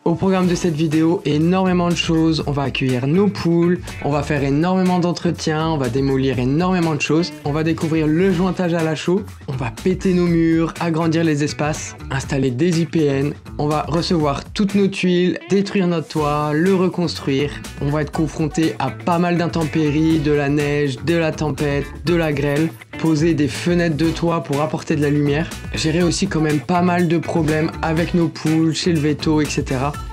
Au programme de cette vidéo, énormément de choses. On va accueillir nos poules, on va faire énormément d'entretiens, on va démolir énormément de choses. On va découvrir le jointage à la chaux, on va péter nos murs, agrandir les espaces, installer des IPN. On va recevoir toutes nos tuiles, détruire notre toit, le reconstruire. On va être confronté à pas mal d'intempéries, de la neige, de la tempête, de la grêle. Poser des fenêtres de toit pour apporter de la lumière. Gérer aussi quand même pas mal de problèmes avec nos poules, chez le veto, etc.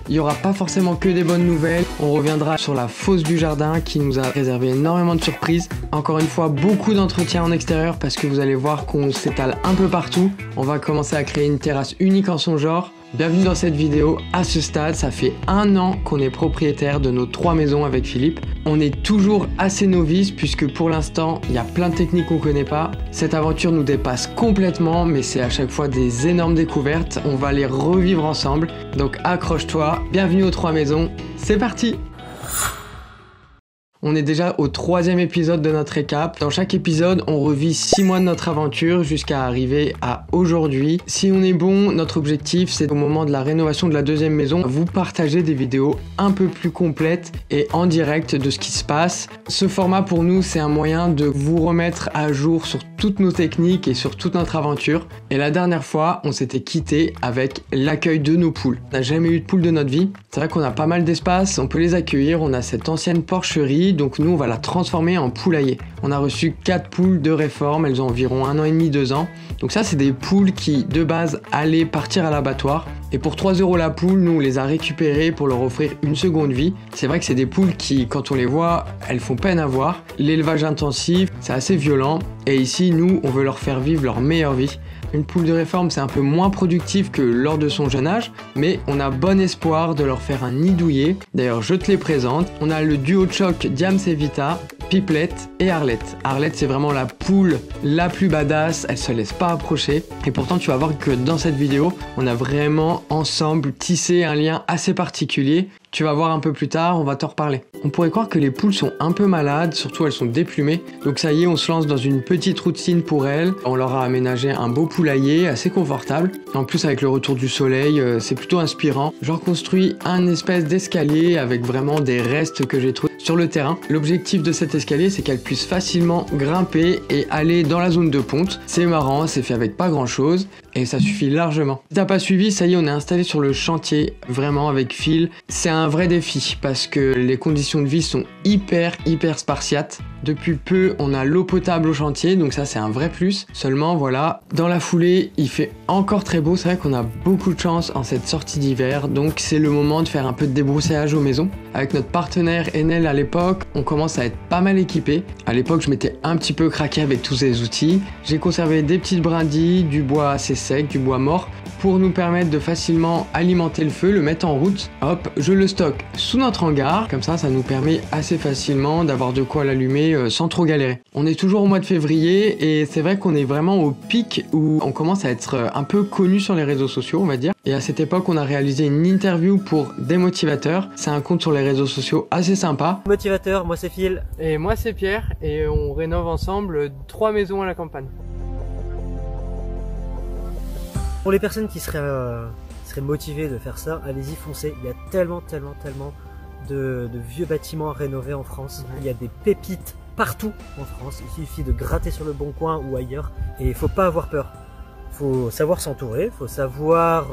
Il n'y aura pas forcément que des bonnes nouvelles. On reviendra sur la fosse du jardin qui nous a réservé énormément de surprises. Encore une fois, beaucoup d'entretien en extérieur parce que vous allez voir qu'on s'étale un peu partout. On va commencer à créer une terrasse unique en son genre. Bienvenue dans cette vidéo. À ce stade, ça fait 1 an qu'on est propriétaire de nos 3 maisons avec Philippe. On est toujours assez novices puisque pour l'instant, il y a plein de techniques qu'on ne connaît pas. Cette aventure nous dépasse complètement, mais c'est à chaque fois des énormes découvertes. On va les revivre ensemble. Donc accroche-toi. Bienvenue aux 3 maisons. C'est parti! On est déjà au 3e épisode de notre récap. Dans chaque épisode, on revit 6 mois de notre aventure jusqu'à arriver à aujourd'hui. Si on est bon, notre objectif, c'est au moment de la rénovation de la 2e maison, vous partager des vidéos un peu plus complètes et en direct de ce qui se passe. Ce format pour nous, c'est un moyen de vous remettre à jour sur toutes nos techniques et sur toute notre aventure. Et la dernière fois, on s'était quitté avec l'accueil de nos poules. On n'a jamais eu de poules de notre vie. C'est vrai qu'on a pas mal d'espace, on peut les accueillir. On a cette ancienne porcherie. Donc nous on va la transformer en poulailler. On a reçu 4 poules de réforme, elles ont environ 1 an et demi, 2 ans. Donc ça c'est des poules qui de base allaient partir à l'abattoir. Et pour 3 € la poule, nous on les a récupérées pour leur offrir une seconde vie. C'est vrai que c'est des poules qui, quand on les voit, elles font peine à voir. L'élevage intensif, c'est assez violent. Et ici nous on veut leur faire vivre leur meilleure vie. Une poule de réforme c'est un peu moins productif que lors de son jeune âge, mais on a bon espoir de leur faire un nid douillet. D'ailleurs je te les présente, on a le duo de choc Diams et Vita, Pipelette et Arlette. Arlette c'est vraiment la poule la plus badass, elle se laisse pas approcher. Et pourtant tu vas voir que dans cette vidéo, on a vraiment ensemble tissé un lien assez particulier. Tu vas voir un peu plus tard, on va t'en reparler. On pourrait croire que les poules sont un peu malades, surtout elles sont déplumées. Donc ça y est, on se lance dans une petite routine pour elles. On leur a aménagé un beau poulailler assez confortable. En plus avec le retour du soleil, c'est plutôt inspirant. Je reconstruis un espèce d'escalier avec vraiment des restes que j'ai trouvés sur le terrain. L'objectif de cet escalier, c'est qu'elle puisse facilement grimper et aller dans la zone de ponte. C'est marrant, c'est fait avec pas grand chose et ça suffit largement. Si t'as pas suivi, ça y est, on est installé sur le chantier, vraiment avec Phil. C'est un vrai défi parce que les conditions de vie sont hyper spartiates. Depuis peu, on a l'eau potable au chantier, donc ça c'est un vrai plus. Seulement voilà, dans la foulée, il fait encore très beau. C'est vrai qu'on a beaucoup de chance en cette sortie d'hiver, donc c'est le moment de faire un peu de débroussaillage aux maisons. Avec notre partenaire Enel à l'époque, on commence à être pas mal équipé. À l'époque, je m'étais un petit peu craqué avec tous ces outils. J'ai conservé des petites brindilles, du bois assez sec, du bois mort, pour nous permettre de facilement alimenter le feu, le mettre en route. Hop, je le stocke sous notre hangar, comme ça nous permet assez facilement d'avoir de quoi l'allumer sans trop galérer. On est toujours au mois de février et c'est vrai qu'on est vraiment au pic où on commence à être un peu connu sur les réseaux sociaux, on va dire. Et à cette époque, on a réalisé une interview pour Démotivateur. C'est un compte sur les réseaux sociaux assez sympa. Motivateur, moi c'est Phil. Et moi c'est Pierre et on rénove ensemble 3 maisons à la campagne. Pour les personnes qui seraient motivées de faire ça, allez-y, foncez. Il y a tellement de vieux bâtiments à rénover en France. Il y a des pépites partout en France. Il suffit de gratter sur le Bon Coin ou ailleurs et il faut pas avoir peur. Faut savoir s'entourer, faut savoir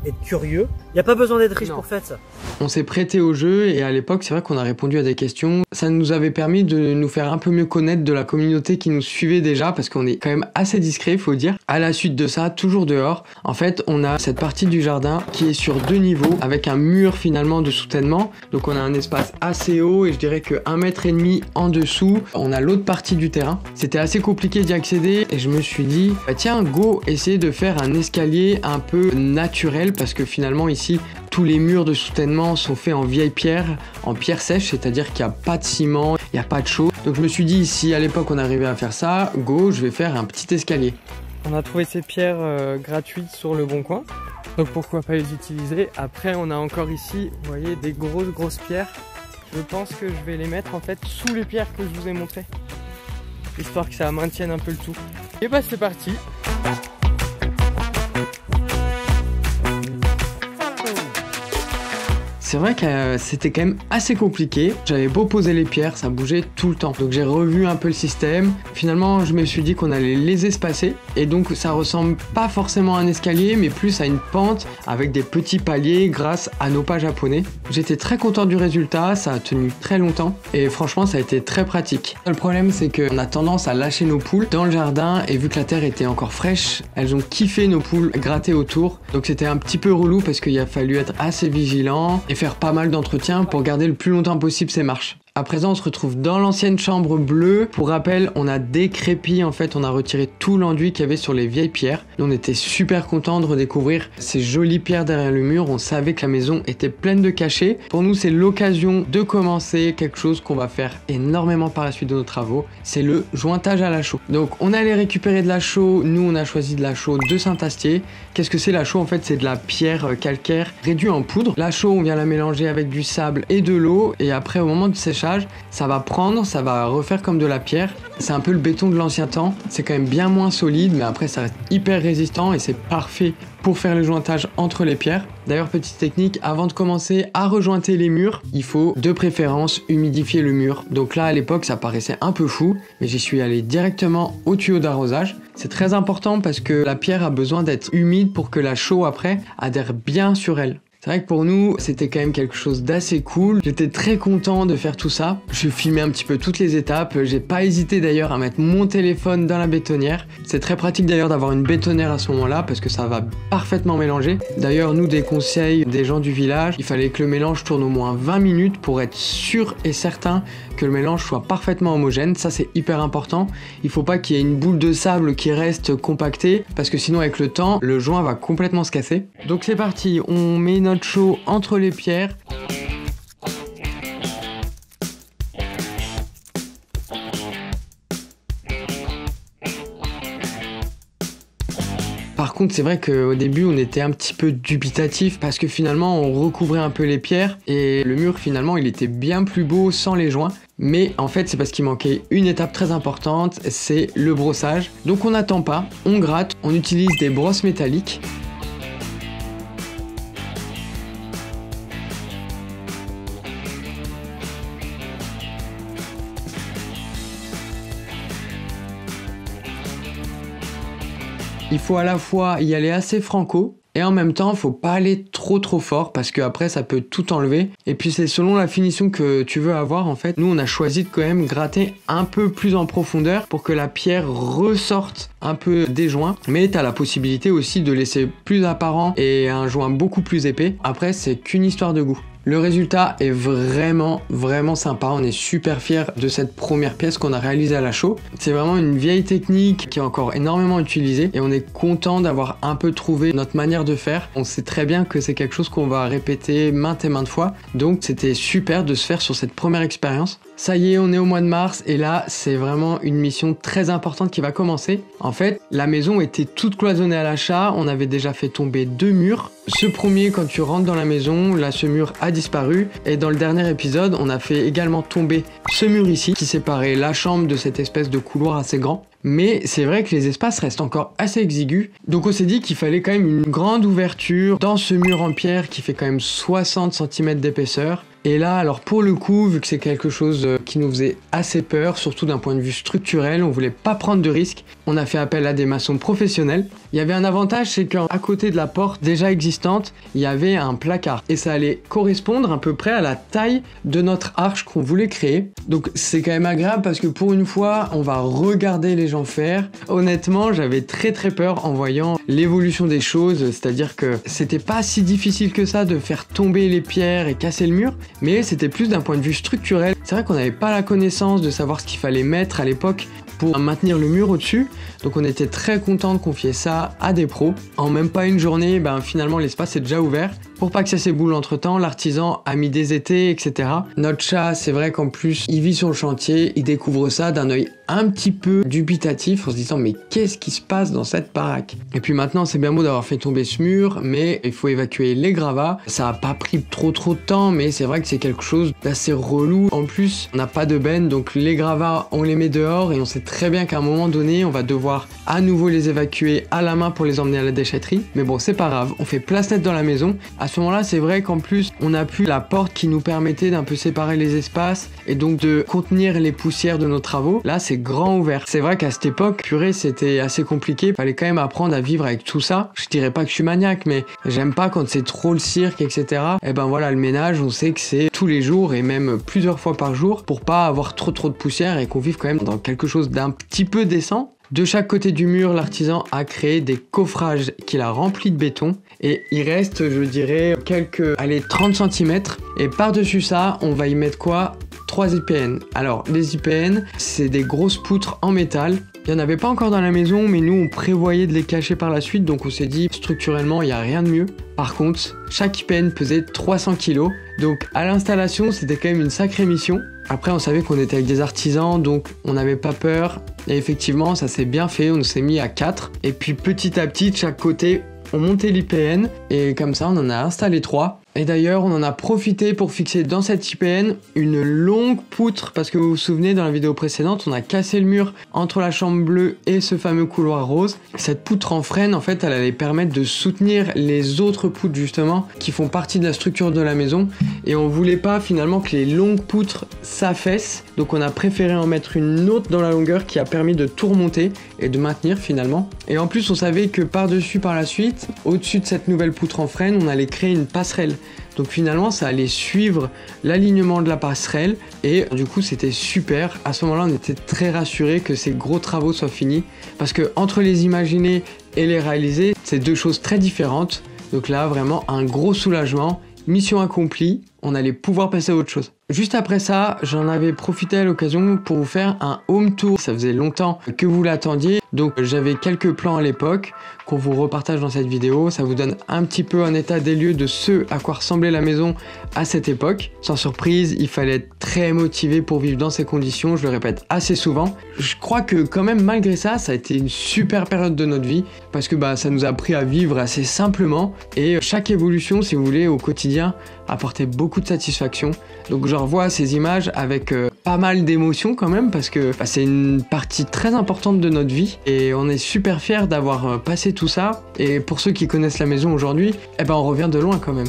être curieux. Il n'y a pas besoin d'être riche pour faire ça. On s'est prêté au jeu et à l'époque, c'est vrai qu'on a répondu à des questions. Ça nous avait permis de nous faire un peu mieux connaître de la communauté qui nous suivait déjà parce qu'on est quand même assez discret, faut dire. À la suite de ça, toujours dehors, en fait, on a cette partie du jardin qui est sur 2 niveaux avec un mur finalement de soutènement. Donc on a un espace assez haut et je dirais que 1,5 m en dessous, on a l'autre partie du terrain. C'était assez compliqué d'y accéder et je me suis dit, bah tiens, go, essayer de faire un escalier un peu naturel parce que finalement ici tous les murs de soutènement sont faits en vieille pierre, en pierre sèche, c'est-à-dire qu'il n'y a pas de ciment, il n'y a pas de chaux. Donc je me suis dit, si à l'époque on arrivait à faire ça, go, je vais faire un petit escalier. On a trouvé ces pierres gratuites sur le Bon Coin, donc pourquoi pas les utiliser. Après on a encore ici, vous voyez, des grosses pierres. Je pense que je vais les mettre en fait sous les pierres que je vous ai montrées, histoire que ça maintienne un peu le tout. Et bah c'est parti. c'est vrai que c'était quand même assez compliqué. J'avais beau poser les pierres, ça bougeait tout le temps. Donc j'ai revu un peu le système. Finalement, je me suis dit qu'on allait les espacer. Et donc ça ressemble pas forcément à un escalier, mais plus à une pente avec des petits paliers grâce à nos pas japonais. J'étais très content du résultat, ça a tenu très longtemps. Et franchement, ça a été très pratique. Le problème, c'est qu'on a tendance à lâcher nos poules dans le jardin. Et vu que la terre était encore fraîche, elles ont kiffé nos poules gratter autour. Donc c'était un petit peu relou parce qu'il a fallu être assez vigilant et faire pas mal d'entretien pour garder le plus longtemps possible ces marches. À présent, on se retrouve dans l'ancienne chambre bleue. Pour rappel, on a décrépit, en fait, on a retiré tout l'enduit qu'il y avait sur les vieilles pierres. Nous, on était super contents de redécouvrir ces jolies pierres derrière le mur. On savait que la maison était pleine de cachets. Pour nous, c'est l'occasion de commencer quelque chose qu'on va faire énormément par la suite de nos travaux. C'est le jointage à la chaux. Donc, on allait récupérer de la chaux. Nous, on a choisi de la chaux de Saint-Astier. Qu'est-ce que c'est la chaux? En fait, c'est de la pierre calcaire réduite en poudre. La chaux, on vient la mélanger avec du sable et de l'eau. Et après, au moment du séchage, ça va prendre, ça va refaire comme de la pierre. C'est un peu le béton de l'ancien temps. C'est quand même bien moins solide, mais après ça reste hyper résistant et c'est parfait pour faire le jointage entre les pierres. D'ailleurs, petite technique, avant de commencer à rejointer les murs, il faut de préférence humidifier le mur. Donc là, à l'époque, ça paraissait un peu fou, mais j'y suis allé directement au tuyau d'arrosage. C'est très important parce que la pierre a besoin d'être humide pour que la chaux après adhère bien sur elle. C'est vrai que pour nous, c'était quand même quelque chose d'assez cool. J'étais très content de faire tout ça. Je filmais un petit peu toutes les étapes. J'ai pas hésité d'ailleurs à mettre mon téléphone dans la bétonnière. C'est très pratique d'ailleurs d'avoir une bétonnière à ce moment-là parce que ça va parfaitement mélanger. D'ailleurs, nous, des conseils des gens du village, il fallait que le mélange tourne au moins 20 minutes pour être sûr et certain que le mélange soit parfaitement homogène. Ça, c'est hyper important. Il faut pas qu'il y ait une boule de sable qui reste compactée parce que sinon, avec le temps, le joint va complètement se casser. Donc c'est parti, on met notre chaux entre les pierres. Par contre, c'est vrai qu'au début, on était un petit peu dubitatif parce que finalement, on recouvrait un peu les pierres et le mur, finalement, il était bien plus beau sans les joints. Mais en fait, c'est parce qu'il manquait une étape très importante, c'est le brossage. Donc on n'attend pas, on gratte, on utilise des brosses métalliques. Il faut à la fois y aller assez franco et en même temps, faut pas aller trop fort parce que après ça peut tout enlever. Et puis c'est selon la finition que tu veux avoir en fait. Nous, on a choisi de quand même gratter un peu plus en profondeur pour que la pierre ressorte un peu des joints. Mais tu as la possibilité aussi de laisser plus apparent et un joint beaucoup plus épais. Après, c'est qu'une histoire de goût. Le résultat est vraiment sympa, on est super fiers de cette première pièce qu'on a réalisée à la chaux. C'est vraiment une vieille technique qui est encore énormément utilisée et on est content d'avoir un peu trouvé notre manière de faire. On sait très bien que c'est quelque chose qu'on va répéter maintes et maintes fois, donc c'était super de se faire sur cette première expérience. Ça y est, on est au mois de mars et là, c'est vraiment une mission très importante qui va commencer. En fait, la maison était toute cloisonnée à l'achat, on avait déjà fait tomber 2 murs. Ce premier, quand tu rentres dans la maison, là, ce mur a disparu. Et dans le dernier épisode, on a fait également tomber ce mur ici, qui séparait la chambre de cette espèce de couloir assez grand. Mais c'est vrai que les espaces restent encore assez exigus. Donc on s'est dit qu'il fallait quand même une grande ouverture dans ce mur en pierre qui fait quand même 60 cm d'épaisseur. Et là, alors pour le coup, vu que c'est quelque chose qui nous faisait assez peur, surtout d'un point de vue structurel, on voulait pas prendre de risques, on a fait appel à des maçons professionnels. Il y avait un avantage, c'est qu'à côté de la porte déjà existante, il y avait un placard. Et ça allait correspondre à peu près à la taille de notre arche qu'on voulait créer. Donc c'est quand même agréable parce que pour une fois, on va regarder les gens faire. Honnêtement, j'avais très peur en voyant l'évolution des choses, c'est-à-dire que c'était pas si difficile que ça de faire tomber les pierres et casser le mur, mais c'était plus d'un point de vue structurel. C'est vrai qu'on n'avait pas la connaissance de savoir ce qu'il fallait mettre à l'époque pour maintenir le mur au-dessus, donc on était très content de confier ça à des pros. En même pas une journée, finalement l'espace est déjà ouvert. Pour pas que ça s'éboule entre temps, l'artisan a mis des étais, etc. Notre chat, c'est vrai qu'en plus, il vit sur le chantier, il découvre ça d'un œil un petit peu dubitatifs en se disant mais qu'est-ce qui se passe dans cette baraque? Et puis maintenant c'est bien beau d'avoir fait tomber ce mur, mais il faut évacuer les gravats. Ça a pas pris trop de temps, mais c'est vrai que c'est quelque chose d'assez relou. En plus on n'a pas de benne, donc les gravats on les met dehors et on sait très bien qu'à un moment donné on va devoir à nouveau les évacuer à la main pour les emmener à la déchetterie. Mais bon c'est pas grave, on fait place nette dans la maison. À ce moment là c'est vrai qu'en plus on a pu la porte qui nous permettait d'un peu séparer les espaces et donc de contenir les poussières de nos travaux. Là c'est grand ouvert. C'est vrai qu'à cette époque, purée, c'était assez compliqué. Fallait quand même apprendre à vivre avec tout ça. Je dirais pas que je suis maniaque, mais j'aime pas quand c'est trop le cirque, etc. Et ben voilà, le ménage, on sait que c'est tous les jours et même plusieurs fois par jour pour pas avoir trop de poussière et qu'on vive quand même dans quelque chose d'un petit peu décent. De chaque côté du mur, l'artisan a créé des coffrages qu'il a remplis de béton et il reste, je dirais, quelques, 30 cm. Et par-dessus ça, on va y mettre quoi? 3 IPN. Alors, les IPN, c'est des grosses poutres en métal. Il n'y en avait pas encore dans la maison, mais nous, on prévoyait de les cacher par la suite, donc on s'est dit, structurellement, il n'y a rien de mieux. Par contre, chaque IPN pesait 300 kg, donc à l'installation, c'était quand même une sacrée mission. Après, on savait qu'on était avec des artisans, donc on n'avait pas peur. Et effectivement, ça s'est bien fait, on s'est mis à 4. Et puis petit à petit, de chaque côté, on montait l'IPN, et comme ça, on en a installé 3. Et d'ailleurs, on en a profité pour fixer dans cette IPN une longue poutre, parce que vous vous souvenez, dans la vidéo précédente, on a cassé le mur entre la chambre bleue et ce fameux couloir rose. Cette poutre en frêne, en fait, elle allait permettre de soutenir les autres poutres, justement, qui font partie de la structure de la maison. Et on voulait pas, finalement, que les longues poutres s'affaissent. Donc on a préféré en mettre une autre dans la longueur qui a permis de tout remonter et de maintenir, finalement. Et en plus, on savait que par-dessus, par la suite, au-dessus de cette nouvelle poutre en frêne, on allait créer une passerelle. Donc finalement ça allait suivre l'alignement de la passerelle et du coup c'était super. À ce moment-là on était très rassurés que ces gros travaux soient finis parce que entre les imaginer et les réaliser c'est deux choses très différentes. Donc là vraiment un gros soulagement, mission accomplie, on allait pouvoir passer à autre chose. Juste après ça, j'en avais profité à l'occasion pour vous faire un home tour. Ça faisait longtemps que vous l'attendiez, donc j'avais quelques plans à l'époque qu'on vous repartage dans cette vidéo. Ça vous donne un petit peu un état des lieux de ce à quoi ressemblait la maison à cette époque. Sans surprise, il fallait être très motivé pour vivre dans ces conditions, je le répète assez souvent. Je crois que quand même malgré ça, ça a été une super période de notre vie parce que ça nous a appris à vivre assez simplement et chaque évolution, si vous voulez, au quotidien apportait beaucoup de satisfaction. Donc je revois ces images avec pas mal d'émotions quand même parce que c'est une partie très importante de notre vie et on est super fiers d'avoir passé tout ça. Et pour ceux qui connaissent la maison aujourd'hui, on revient de loin quand même.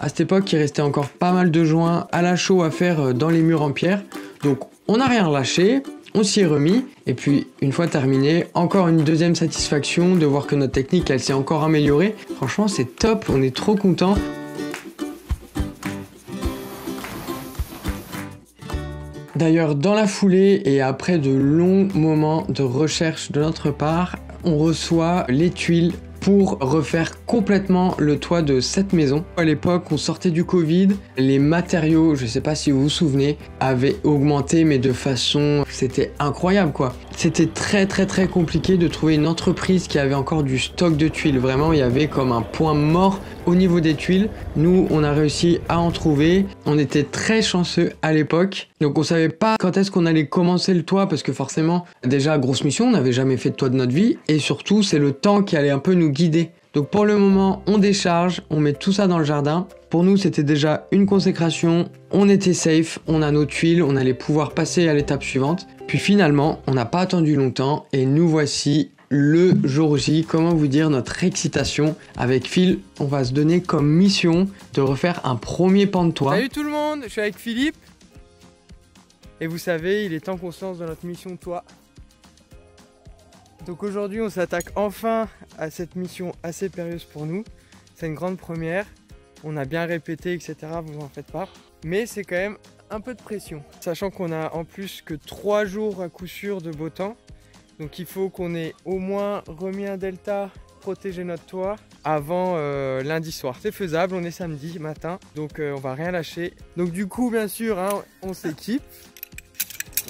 À cette époque, il restait encore pas mal de joints à la chaux à faire dans les murs en pierre. Donc on n'a rien lâché. On s'y est remis et puis une fois terminé, encore une deuxième satisfaction de voir que notre technique elle s'est encore améliorée. Franchement c'est top, on est trop content. D'ailleurs dans la foulée et après de longs moments de recherche de notre part, on reçoit les tuiles pour refaire complètement le toit de cette maison. À l'époque, on sortait du Covid, les matériaux, je sais pas si vous vous souvenez, avaient augmenté mais de façon, c'était incroyable quoi. C'était très compliqué de trouver une entreprise qui avait encore du stock de tuiles. Vraiment, il y avait comme un point mort au niveau des tuiles. Nous, on a réussi à en trouver. On était très chanceux à l'époque. Donc on savait pas quand est-ce qu'on allait commencer le toit parce que forcément, déjà grosse mission, on n'avait jamais fait de toit de notre vie et surtout, c'est le temps qui allait un peu nous guider. Donc pour le moment, on décharge, on met tout ça dans le jardin. Pour nous, c'était déjà une consécration, on était safe, on a nos tuiles, on allait pouvoir passer à l'étape suivante. Puis finalement, on n'a pas attendu longtemps et nous voici le jour J. Comment vous dire notre excitation. Avec Phil, on va se donner comme mission de refaire un premier pan de toit. Salut tout le monde, je suis avec Philippe. Et vous savez, il est temps qu'on se lance dans notre mission de toit. Donc aujourd'hui, on s'attaque enfin à cette mission assez périlleuse pour nous. C'est une grande première. On a bien répété, etc. Vous en faites pas. Mais c'est quand même un peu de pression. Sachant qu'on a en plus que 3 jours à coup sûr de beau temps. Donc il faut qu'on ait au moins remis un delta, protégé notre toit avant lundi soir. C'est faisable, on est samedi matin. Donc on va rien lâcher. Donc du coup, bien sûr, hein, on s'équipe.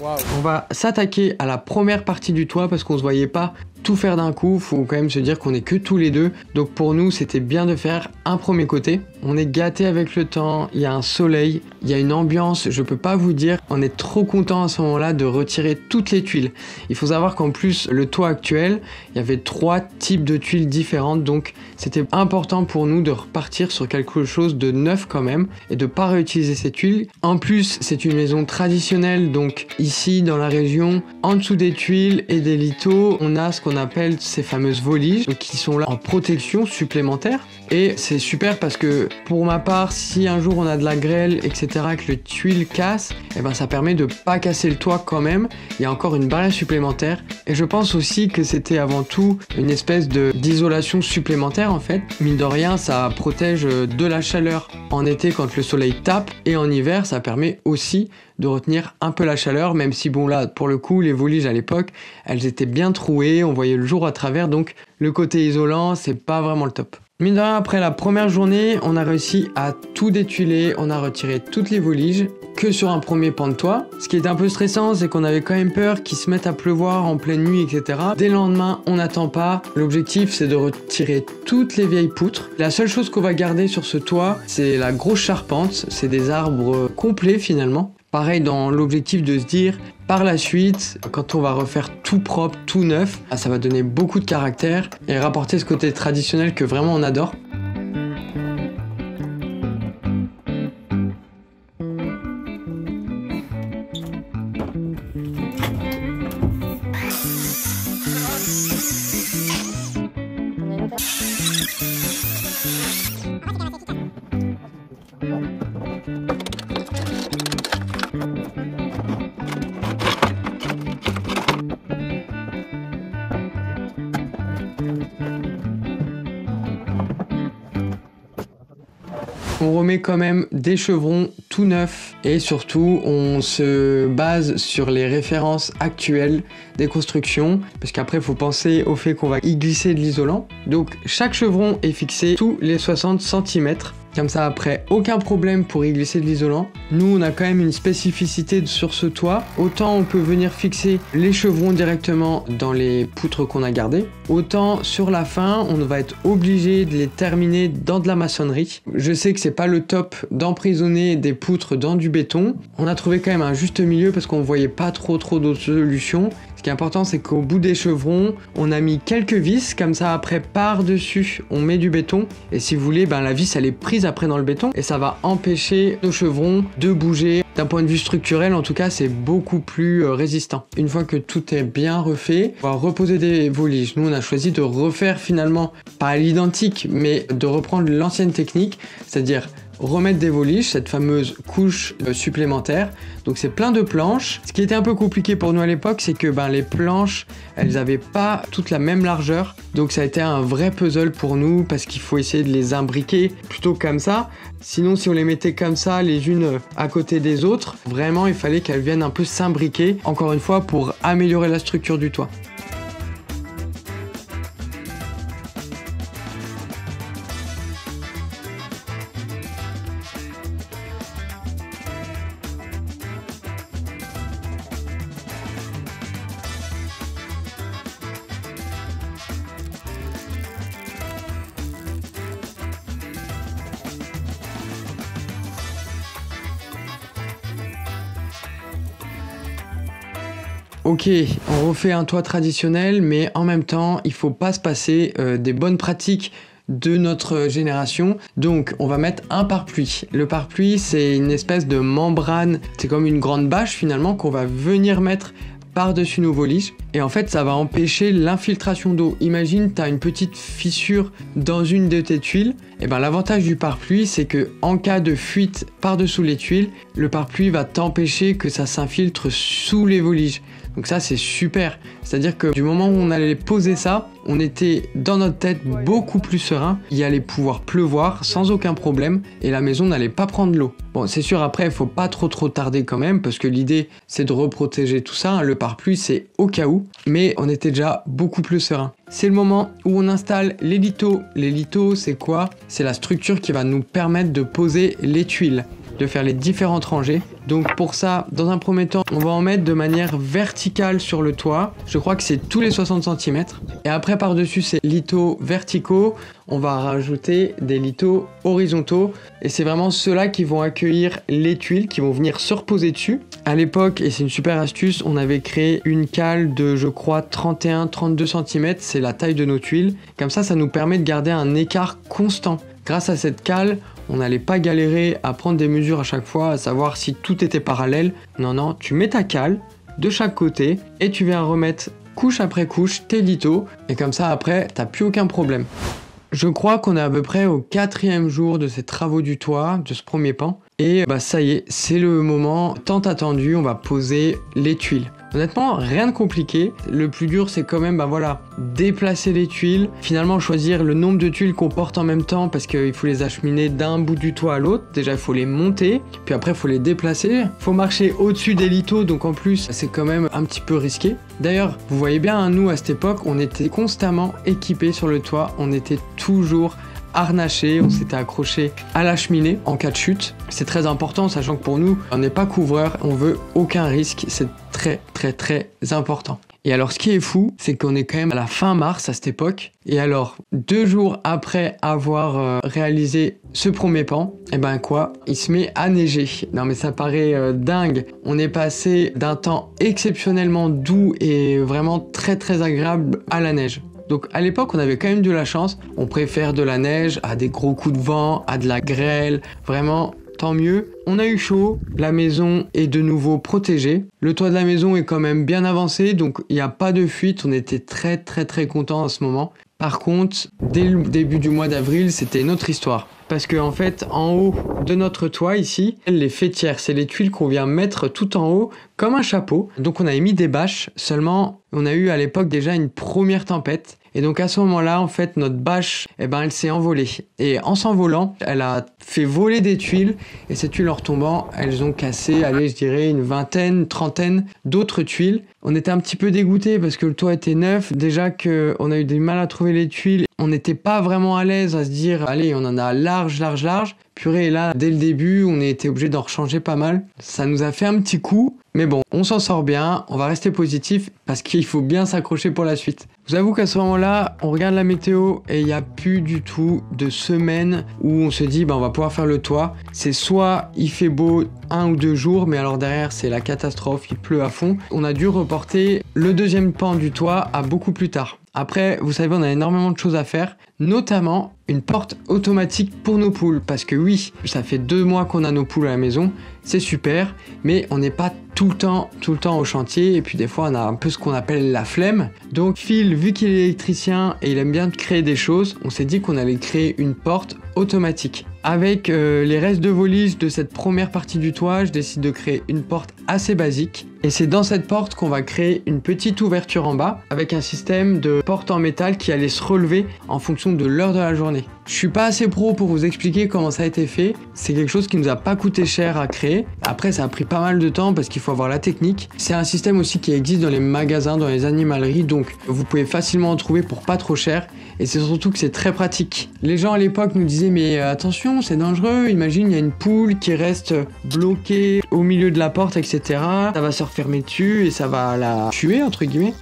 Wow. On va s'attaquer à la première partie du toit parce qu'on se voyait pas tout faire d'un coup, faut quand même se dire qu'on est que tous les deux. Donc pour nous, c'était bien de faire un premier côté. On est gâté avec le temps, il y a un soleil, il y a une ambiance, je peux pas vous dire, on est trop content à ce moment-là de retirer toutes les tuiles. Il faut savoir qu'en plus, le toit actuel, il y avait 3 types de tuiles différentes, donc c'était important pour nous de repartir sur quelque chose de neuf quand même et de pas réutiliser ces tuiles. En plus, c'est une maison traditionnelle, donc ici dans la région, en dessous des tuiles et des lithos, on a ce qu'on appelle ces fameuses voliges qui sont là en protection supplémentaire. Et c'est super parce que pour ma part, si un jour on a de la grêle, etc., que les tuiles cassent, et ben ça permet de pas casser le toit quand même. Il y a encore une barrière supplémentaire. Et je pense aussi que c'était avant tout une espèce d'isolation supplémentaire en fait. Mine de rien, ça protège de la chaleur en été quand le soleil tape, et en hiver, ça permet aussi de retenir un peu la chaleur, même si bon là, pour le coup, les voliges à l'époque, elles étaient bien trouées, on voyait le jour à travers, donc le côté isolant, c'est pas vraiment le top. Mine de rien, après la première journée, on a réussi à tout détuiler, on a retiré toutes les voliges, que sur un premier pan de toit. Ce qui est un peu stressant, c'est qu'on avait quand même peur qu'il se mette à pleuvoir en pleine nuit, etc. Dès le lendemain, on n'attend pas. L'objectif, c'est de retirer toutes les vieilles poutres. La seule chose qu'on va garder sur ce toit, c'est la grosse charpente. C'est des arbres complets finalement. Pareil dans l'objectif de se dire, par la suite, quand on va refaire tout propre, tout neuf, ça va donner beaucoup de caractère et rapporter ce côté traditionnel que vraiment on adore. On remet quand même des chevrons tout neufs et surtout on se base sur les références actuelles des constructions parce qu'après il faut penser au fait qu'on va y glisser de l'isolant. Donc chaque chevron est fixé tous les 60 cm. Comme ça après, aucun problème pour y glisser de l'isolant. Nous on a quand même une spécificité sur ce toit. Autant on peut venir fixer les chevrons directement dans les poutres qu'on a gardées. Autant sur la fin, on va être obligé de les terminer dans de la maçonnerie. Je sais que c'est pas le top d'emprisonner des poutres dans du béton. On a trouvé quand même un juste milieu parce qu'on voyait pas trop d'autres solutions. Ce qui est important, c'est qu'au bout des chevrons, on a mis quelques vis, comme ça après par-dessus, on met du béton. Et si vous voulez, la vis elle est prise après dans le béton et ça va empêcher nos chevrons de bouger. D'un point de vue structurel, en tout cas, c'est beaucoup plus résistant. Une fois que tout est bien refait, on va reposer des voliges. Nous, on a choisi de refaire finalement, pas à l'identique, mais de reprendre l'ancienne technique, c'est-à-dire remettre des voliges, cette fameuse couche supplémentaire. Donc c'est plein de planches. Ce qui était un peu compliqué pour nous à l'époque, c'est que les planches, elles n'avaient pas toute la même largeur. Donc ça a été un vrai puzzle pour nous parce qu'il faut essayer de les imbriquer plutôt comme ça. Sinon, si on les mettait comme ça, les unes à côté des autres, vraiment il fallait qu'elles viennent un peu s'imbriquer, encore une fois, pour améliorer la structure du toit. Ok, on refait un toit traditionnel, mais en même temps, il faut pas se passer des bonnes pratiques de notre génération. Donc, on va mettre un pare-pluie. Le pare-pluie, c'est une espèce de membrane, c'est comme une grande bâche finalement qu'on va venir mettre par-dessus nos voliges. Et en fait, ça va empêcher l'infiltration d'eau. Imagine, tu as une petite fissure dans une de tes tuiles. Et l'avantage du pare-pluie, c'est que en cas de fuite par-dessous les tuiles, le pare-pluie va t'empêcher que ça s'infiltre sous les voliges. Donc ça, c'est super. C'est-à-dire que du moment où on allait poser ça, on était dans notre tête beaucoup plus serein. Il allait pouvoir pleuvoir sans aucun problème et la maison n'allait pas prendre l'eau. Bon, c'est sûr, après, il faut pas trop tarder quand même parce que l'idée, c'est de reprotéger tout ça. Le pare-pluie, c'est au cas où, mais on était déjà beaucoup plus serein. C'est le moment où on installe les lithos. Les lithos, c'est quoi? C'est la structure qui va nous permettre de poser les tuiles. de faire les différentes rangées. Donc pour ça, dans un premier temps, on va en mettre de manière verticale sur le toit. Je crois que c'est tous les 60 cm. Et après, par-dessus ces lithos verticaux, on va rajouter des lithos horizontaux. Et c'est vraiment ceux-là qui vont accueillir les tuiles, qui vont venir se reposer dessus. À l'époque, et c'est une super astuce, on avait créé une cale de, je crois, 31-32 cm. C'est la taille de nos tuiles. Comme ça nous permet de garder un écart constant. Grâce à cette cale, on n'allait pas galérer à prendre des mesures à chaque fois, à savoir si tout était parallèle. Non, tu mets ta cale de chaque côté et tu viens remettre couche après couche tes lithos. Et comme ça, après, t'as plus aucun problème. Je crois qu'on est à peu près au 4e jour de ces travaux du toit, de ce premier pan. Et ça y est, c'est le moment tant attendu, on va poser les tuiles. Honnêtement, rien de compliqué. Le plus dur, c'est quand même, déplacer les tuiles. Finalement, choisir le nombre de tuiles qu'on porte en même temps parce qu'il faut les acheminer d'un bout du toit à l'autre. Déjà, il faut les monter, puis après, il faut les déplacer. Il faut marcher au-dessus des lithos, donc en plus, c'est quand même un petit peu risqué. D'ailleurs, vous voyez bien, nous, à cette époque, on était constamment équipés sur le toit. On était toujours harnaché, on s'était accroché à la cheminée en cas de chute. C'est très important, sachant que pour nous, on n'est pas couvreur, on veut aucun risque, c'est très important. Et alors ce qui est fou, c'est qu'on est quand même à la fin mars à cette époque, et alors 2 jours après avoir réalisé ce premier pan, il se met à neiger. Non mais ça paraît dingue, on est passé d'un temps exceptionnellement doux et vraiment très agréable à la neige. Donc à l'époque, on avait quand même de la chance. On préfère de la neige à des gros coups de vent, à de la grêle. Vraiment, tant mieux. On a eu chaud. La maison est de nouveau protégée. Le toit de la maison est quand même bien avancé. Donc il n'y a pas de fuite. On était très contents à ce moment. Par contre, dès le début du mois d'avril, c'était une autre histoire. Parce que en fait, en haut de notre toit ici, les faîtières, c'est les tuiles qu'on vient mettre tout en haut comme un chapeau. Donc on avait mis des bâches, seulement on a eu à l'époque déjà une première tempête. Et donc à ce moment-là, en fait, notre bâche, elle s'est envolée. Et en s'envolant, elle a fait voler des tuiles. Et ces tuiles en retombant, elles ont cassé, allez, je dirais une vingtaine, trentaine d'autres tuiles. On était un petit peu dégoûtés parce que le toit était neuf. Déjà qu'on a eu du mal à trouver les tuiles. On n'était pas vraiment à l'aise à se dire, allez, on en a large. Purée, et là, dès le début, on a été obligé d'en rechanger pas mal. Ça nous a fait un petit coup. Mais bon, on s'en sort bien, on va rester positif parce qu'il faut bien s'accrocher pour la suite. Je vous avoue qu'à ce moment-là, on regarde la météo et il n'y a plus du tout de semaine où on se dit on va pouvoir faire le toit. C'est soit il fait beau 1 ou 2 jours, mais alors derrière c'est la catastrophe, il pleut à fond. On a dû reporter le deuxième pan du toit à beaucoup plus tard. Après, vous savez, on a énormément de choses à faire, notamment une porte automatique pour nos poules. Parce que oui, ça fait 2 mois qu'on a nos poules à la maison, c'est super, mais on n'est pas tout le temps au chantier. Et puis des fois, on a un peu ce qu'on appelle la flemme. Donc Phil, vu qu'il est électricien et il aime bien créer des choses, on s'est dit qu'on allait créer une porte automatique. Avec les restes de voliges de cette première partie du toit, je décide de créer une porte assez basique. Et c'est dans cette porte qu'on va créer une petite ouverture en bas avec un système de porte en métal qui allait se relever en fonction de l'heure de la journée. Je suis pas assez pro pour vous expliquer comment ça a été fait. C'est quelque chose qui nous a pas coûté cher à créer. Après, ça a pris pas mal de temps parce qu'il faut avoir la technique. C'est un système aussi qui existe dans les magasins, dans les animaleries. Donc, vous pouvez facilement en trouver pour pas trop cher. Et c'est surtout que c'est très pratique. Les gens à l'époque nous disaient mais attention, c'est dangereux. Imagine, il y a une poule qui reste bloquée au milieu de la porte, etc. Ça va se refermer dessus et ça va la tuer, entre guillemets.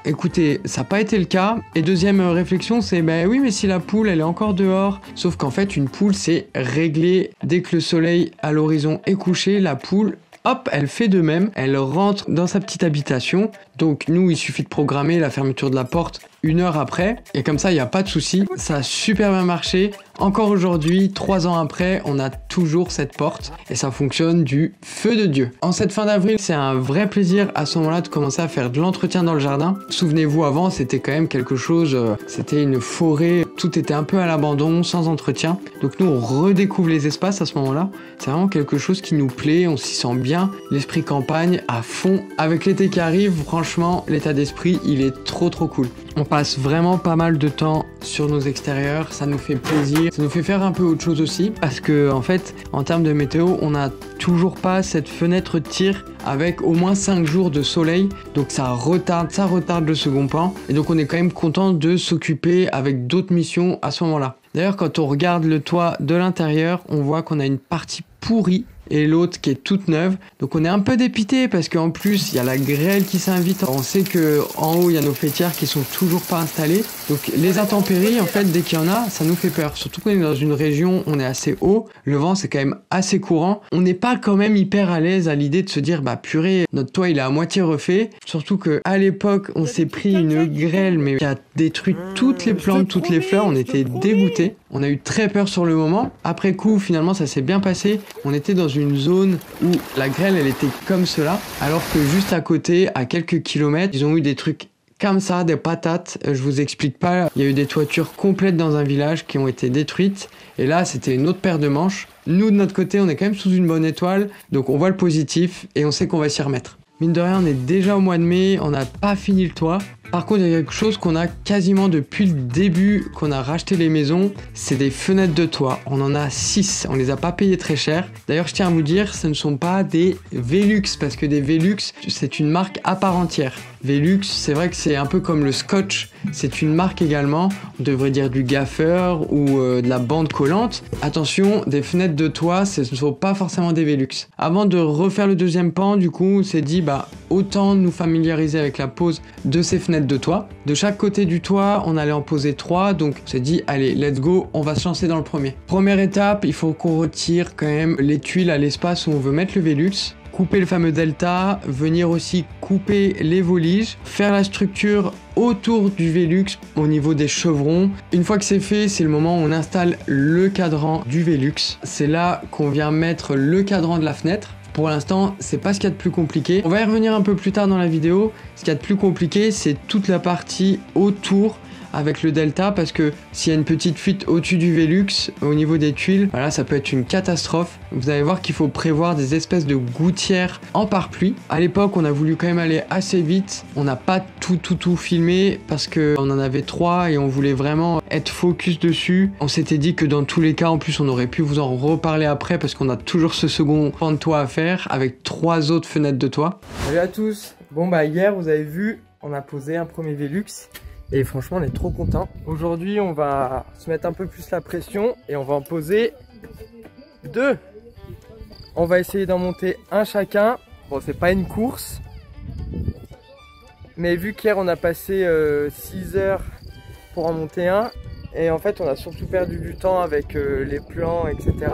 Écoutez, ça n'a pas été le cas. Et deuxième réflexion, c'est oui, mais si la poule, elle est encore dehors. Sauf qu'en fait, une poule, c'est réglé. Dès que le soleil à l'horizon est couché, la poule, hop, elle fait de même. Elle rentre dans sa petite habitation. Donc nous, il suffit de programmer la fermeture de la porte 1 heure après. Et comme ça, il n'y a pas de souci. Ça a super bien marché. Encore aujourd'hui, 3 ans après, on a toujours cette porte. Et ça fonctionne du feu de Dieu. En cette fin d'avril, c'est un vrai plaisir à ce moment-là de commencer à faire de l'entretien dans le jardin. Souvenez-vous, avant, c'était quand même quelque chose... c'était une forêt. Tout était un peu à l'abandon, sans entretien. Donc nous, on redécouvre les espaces à ce moment-là. C'est vraiment quelque chose qui nous plaît. On s'y sent bien. L'esprit campagne à fond. Avec l'été qui arrive, franchement, l'état d'esprit, il est trop cool. On passe vraiment pas mal de temps sur nos extérieurs, ça nous fait plaisir, ça nous fait faire un peu autre chose aussi parce que en fait, en termes de météo, on n'a toujours pas cette fenêtre de tir avec au moins 5 jours de soleil, donc ça retarde le second pan et donc on est quand même content de s'occuper avec d'autres missions à ce moment-là. D'ailleurs, quand on regarde le toit de l'intérieur, on voit qu'on a une partie pourrie et l'autre qui est toute neuve. Donc on est un peu dépité parce qu'en plus il y a la grêle qui s'invite. On sait que en haut il y a nos faîtières qui sont toujours pas installées. Donc les intempéries en fait dès qu'il y en a ça nous fait peur. Surtout qu'on est dans une région on est assez haut. Le vent c'est quand même assez courant. On n'est pas quand même hyper à l'aise à l'idée de se dire bah purée notre toit il est à moitié refait. Surtout que à l'époque on s'est pris une grêle mais qui a détruit toutes les plantes, toutes les fleurs. On était dégoûtés. On a eu très peur sur le moment. Après coup, finalement, ça s'est bien passé. On était dans une zone où la grêle, elle était comme cela. Alors que juste à côté, à quelques kilomètres, ils ont eu des trucs comme ça, des patates. Je vous explique pas. Il y a eu des toitures complètes dans un village qui ont été détruites. Et là, c'était une autre paire de manches. Nous, de notre côté, on est quand même sous une bonne étoile. Donc, on voit le positif et on sait qu'on va s'y remettre. Mine de rien, on est déjà au mois de mai. On n'a pas fini le toit. Par contre, il y a quelque chose qu'on a quasiment depuis le début qu'on a racheté les maisons, c'est des fenêtres de toit. On en a 6, on les a pas payées très cher. D'ailleurs, je tiens à vous dire, ce ne sont pas des Velux, parce que des Velux, c'est une marque à part entière. Velux, c'est vrai que c'est un peu comme le Scotch, c'est une marque également, on devrait dire du gaffeur ou de la bande collante. Attention, des fenêtres de toit, ce ne sont pas forcément des Velux. Avant de refaire le deuxième pan, du coup, on s'est dit, bah, autant nous familiariser avec la pose de ces fenêtres de toit. De chaque côté du toit, on allait en poser 3, donc on s'est dit, allez, let's go, on va se lancer dans le premier. Première étape, il faut qu'on retire quand même les tuiles à l'espace où on veut mettre le Velux. Couper le fameux delta, venir aussi couper les voliges, faire la structure autour du Velux au niveau des chevrons. Une fois que c'est fait, c'est le moment où on installe le cadran du Velux. C'est là qu'on vient mettre le cadran de la fenêtre. Pour l'instant, c'est pas ce qu'il y a de plus compliqué. On va y revenir un peu plus tard dans la vidéo. Ce qu'il y a de plus compliqué, c'est toute la partie autour avec le delta, parce que s'il y a une petite fuite au-dessus du Velux, au niveau des tuiles, voilà, ça peut être une catastrophe. Vous allez voir qu'il faut prévoir des espèces de gouttières en pare-pluie. À l'époque, on a voulu quand même aller assez vite. On n'a pas tout filmé parce qu'on en avait 3 et on voulait vraiment être focus dessus. On s'était dit que dans tous les cas, en plus, on aurait pu vous en reparler après parce qu'on a toujours ce second pan de toit à faire avec 3 autres fenêtres de toit. Salut à tous. Bon bah hier, vous avez vu, on a posé un premier Velux. Et franchement, on est trop content. Aujourd'hui, on va se mettre un peu plus la pression et on va en poser 2. On va essayer d'en monter un chacun. Bon, c'est pas une course. Mais vu qu'hier, on a passé 6 heures pour en monter un. Et en fait, on a surtout perdu du temps avec les plans, etc.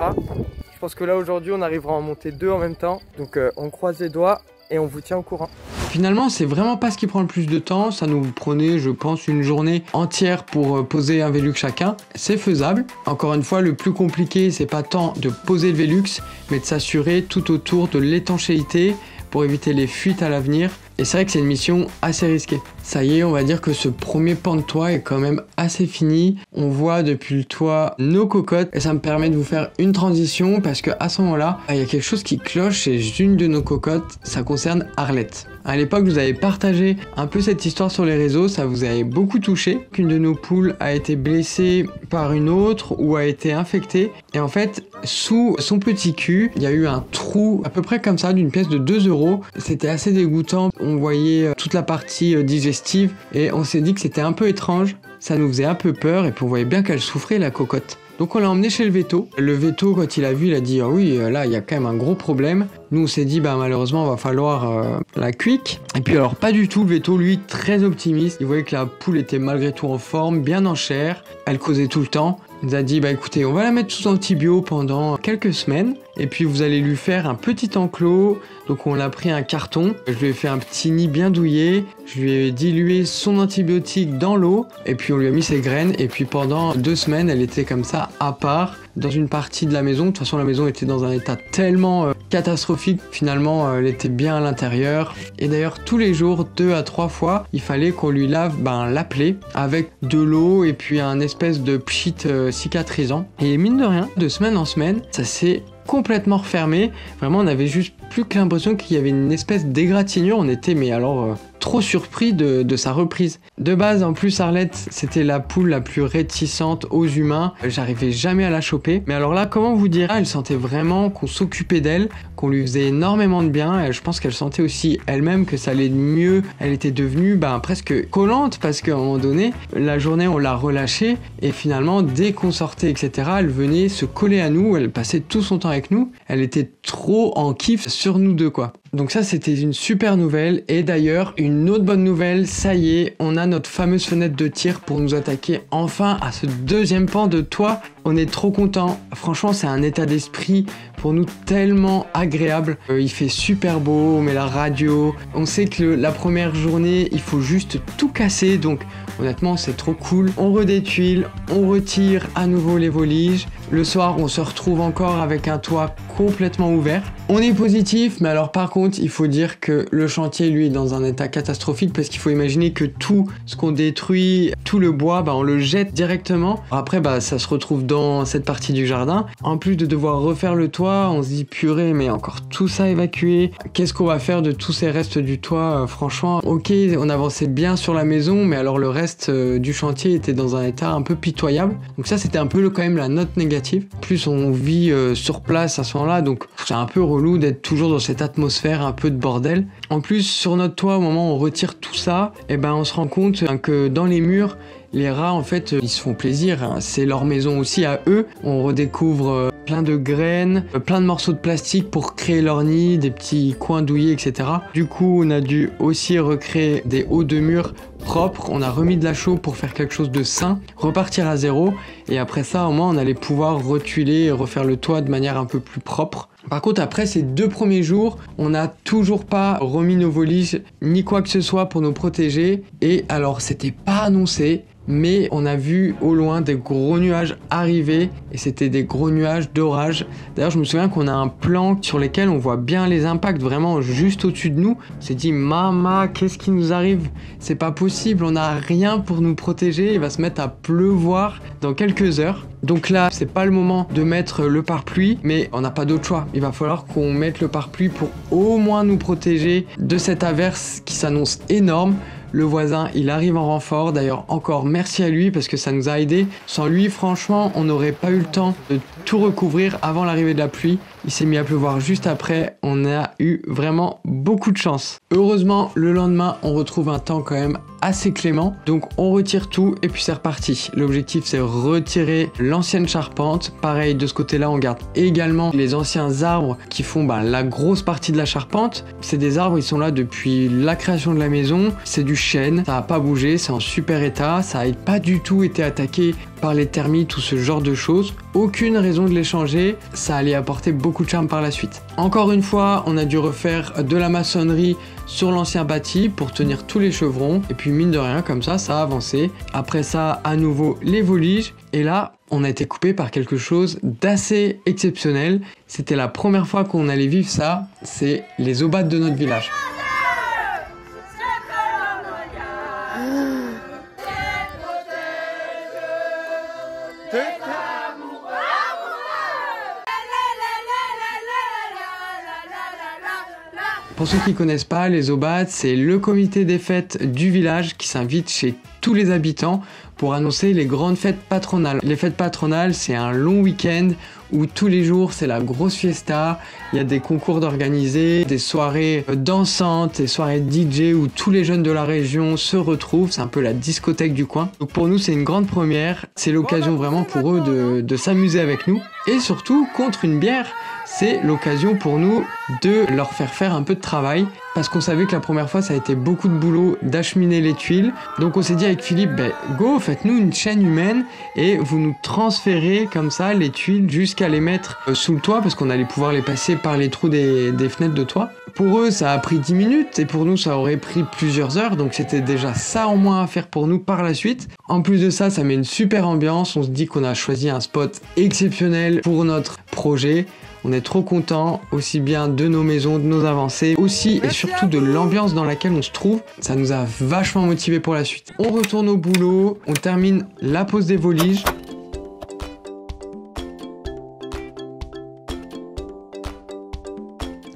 Je pense que là, aujourd'hui, on arrivera à en monter 2 en même temps. Donc, on croise les doigts et on vous tient au courant. Finalement, c'est vraiment pas ce qui prend le plus de temps. Ça nous prenait, je pense, une journée entière pour poser un Velux chacun. C'est faisable. Encore une fois, le plus compliqué, c'est pas tant de poser le Velux, mais de s'assurer tout autour de l'étanchéité pour éviter les fuites à l'avenir. Et c'est vrai que c'est une mission assez risquée. Ça y est, on va dire que ce premier pan de toit est quand même assez fini. On voit depuis le toit nos cocottes et ça me permet de vous faire une transition parce que à ce moment-là, il y a quelque chose qui cloche chez une de nos cocottes. Ça concerne Arlette. À l'époque, vous avez partagé un peu cette histoire sur les réseaux, ça vous avait beaucoup touché. Qu'une de nos poules a été blessée par une autre ou a été infectée. Et en fait, sous son petit cul, il y a eu un trou à peu près comme ça d'une pièce de 2 €. C'était assez dégoûtant. On voyait toute la partie digestive et on s'est dit que c'était un peu étrange. Ça nous faisait un peu peur et puis on voyait bien qu'elle souffrait, la cocotte. Donc on l'a emmené chez le veto. Le veto, quand il a vu, il a dit ah oui, là il y a quand même un gros problème. Nous on s'est dit bah malheureusement va falloir la quick. Et puis alors pas du tout, le veto lui très optimiste. Il voyait que la poule était malgré tout en forme, bien en chair. Elle causait tout le temps. Il nous a dit bah écoutez, on va la mettre sous antibio pendant quelques semaines. Et puis vous allez lui faire un petit enclos. Donc on a pris un carton. Je lui ai fait un petit nid bien douillet. Je lui ai dilué son antibiotique dans l'eau. Et puis on lui a mis ses graines. Et puis pendant 2 semaines, elle était comme ça à part dans une partie de la maison. De toute façon la maison était dans un état tellement catastrophique. Finalement elle était bien à l'intérieur. Et d'ailleurs tous les jours, 2 à 3 fois, il fallait qu'on lui lave la plaie avec de l'eau et puis un espèce de pchit cicatrisant. Et mine de rien, de semaine en semaine, ça s'est complètement refermé. Vraiment on avait juste plus que l'impression qu'il y avait une espèce d'égratignure. On était mais alors trop surpris de sa reprise. De base, en plus, Arlette, c'était la poule la plus réticente aux humains. J'arrivais jamais à la choper. Mais alors là, comment vous dire, elle sentait vraiment qu'on s'occupait d'elle, qu'on lui faisait énormément de bien. Et je pense qu'elle sentait aussi elle-même que ça allait mieux. Elle était devenue presque collante parce qu'à un moment donné, la journée, on l'a relâchée. Et finalement, dès qu'on sortait, etc., elle venait se coller à nous. Elle passait tout son temps avec nous. Elle était trop en kiff sur nous deux, quoi. Donc ça, c'était une super nouvelle. Et d'ailleurs, une autre bonne nouvelle, ça y est, on a notre fameuse fenêtre de tir pour nous attaquer enfin à ce deuxième pan de toit. On est trop contents. Franchement, c'est un état d'esprit pour nous tellement agréable. Il fait super beau, on met la radio. On sait que la première journée, il faut juste tout casser. Donc honnêtement, c'est trop cool. On redétuile, on retire à nouveau les voliges. Le soir, on se retrouve encore avec un toit complètement ouvert. On est positif, mais alors par contre, il faut dire que le chantier, lui, est dans un état catastrophique parce qu'il faut imaginer que tout ce qu'on détruit, tout le bois, on le jette directement. Après, ça se retrouve dans cette partie du jardin. En plus de devoir refaire le toit, on se dit purée, mais encore tout ça évacué. Qu'est-ce qu'on va faire de tous ces restes du toit? Franchement, ok, on avançait bien sur la maison, mais alors le reste du chantier était dans un état un peu pitoyable. Donc ça, c'était un peu quand même la note négative. Plus on vit sur place à ce moment-là, donc c'est un peu relou d'être toujours dans cette atmosphère un peu de bordel. En plus, sur notre toit, au moment où on retire tout ça, on se rend compte que dans les murs, les rats, en fait, ils se font plaisir. C'est leur maison aussi à eux. On redécouvre plein de graines, plein de morceaux de plastique pour créer leur nid, des petits coins douillés, etc. Du coup, on a dû aussi recréer des hauts de murs propres. On a remis de la chaux pour faire quelque chose de sain, repartir à zéro. Et après ça, au moins, on allait pouvoir retuiler et refaire le toit de manière un peu plus propre. Par contre, après ces 2 premiers jours, on n'a toujours pas remis nos voliges ni quoi que ce soit pour nous protéger. Et alors, c'était pas annoncé, mais on a vu au loin des gros nuages arriver et c'était des gros nuages d'orage. D'ailleurs, je me souviens qu'on a un plan sur lequel on voit bien les impacts vraiment juste au-dessus de nous. On s'est dit, mama, qu'est-ce qui nous arrive? C'est pas possible, on n'a rien pour nous protéger. Il va se mettre à pleuvoir dans quelques heures. Donc là, c'est pas le moment de mettre le pare-pluie, mais on n'a pas d'autre choix. Il va falloir qu'on mette le pare-pluie pour au moins nous protéger de cette averse qui s'annonce énorme. Le voisin, il arrive en renfort. D'ailleurs, encore merci à lui parce que ça nous a aidés. Sans lui, franchement, on n'aurait pas eu le temps de tout recouvrir avant l'arrivée de la pluie. Il s'est mis à pleuvoir juste après. On a eu vraiment beaucoup de chance. Heureusement, le lendemain, on retrouve un temps quand même assez clément. Donc, on retire tout et puis c'est reparti. L'objectif, c'est retirer l'ancienne charpente. Pareil, de ce côté-là, on garde également les anciens arbres qui font la grosse partie de la charpente. C'est des arbres, ils sont là depuis la création de la maison. C'est du chêne, ça n'a pas bougé, c'est en super état. Ça n'a pas du tout été attaqué par les termites ou ce genre de choses. Aucune raison de les changer, ça allait apporter beaucoup de charme par la suite. Encore une fois, on a dû refaire de la maçonnerie sur l'ancien bâti pour tenir tous les chevrons. Et puis mine de rien, comme ça a avancé. Après ça, à nouveau, les voliges. Et là, on a été coupé par quelque chose d'assez exceptionnel. C'était la première fois qu'on allait vivre ça. C'est les obats de notre village. Pour ceux qui ne connaissent pas, les Obats, c'est le comité des fêtes du village qui s'invite chez tous les habitants pour annoncer les grandes fêtes patronales. Les fêtes patronales, c'est un long week-end où tous les jours, c'est la grosse fiesta. Il y a des concours d'organiser, des soirées dansantes, des soirées DJ où tous les jeunes de la région se retrouvent. C'est un peu la discothèque du coin. Donc pour nous, c'est une grande première. C'est l'occasion vraiment pour eux de s'amuser avec nous. Et surtout, contre une bière, c'est l'occasion pour nous de leur faire un peu de travail parce qu'on savait que la première fois ça a été beaucoup de boulot d'acheminer les tuiles. Donc on s'est dit avec Philippe, go, faites-nous une chaîne humaine et vous nous transférez comme ça les tuiles jusqu'à les mettre sous le toit parce qu'on allait pouvoir les passer par les trous des fenêtres de toit. Pour eux ça a pris 10 minutes et pour nous ça aurait pris plusieurs heures, donc c'était déjà ça en moins à faire pour nous par la suite. En plus de ça, ça met une super ambiance, on se dit qu'on a choisi un spot exceptionnel pour notre projet. On est trop content, aussi bien de nos maisons, de nos avancées, aussi et surtout de l'ambiance dans laquelle on se trouve. Ça nous a vachement motivés pour la suite. On retourne au boulot, on termine la pose des voliges.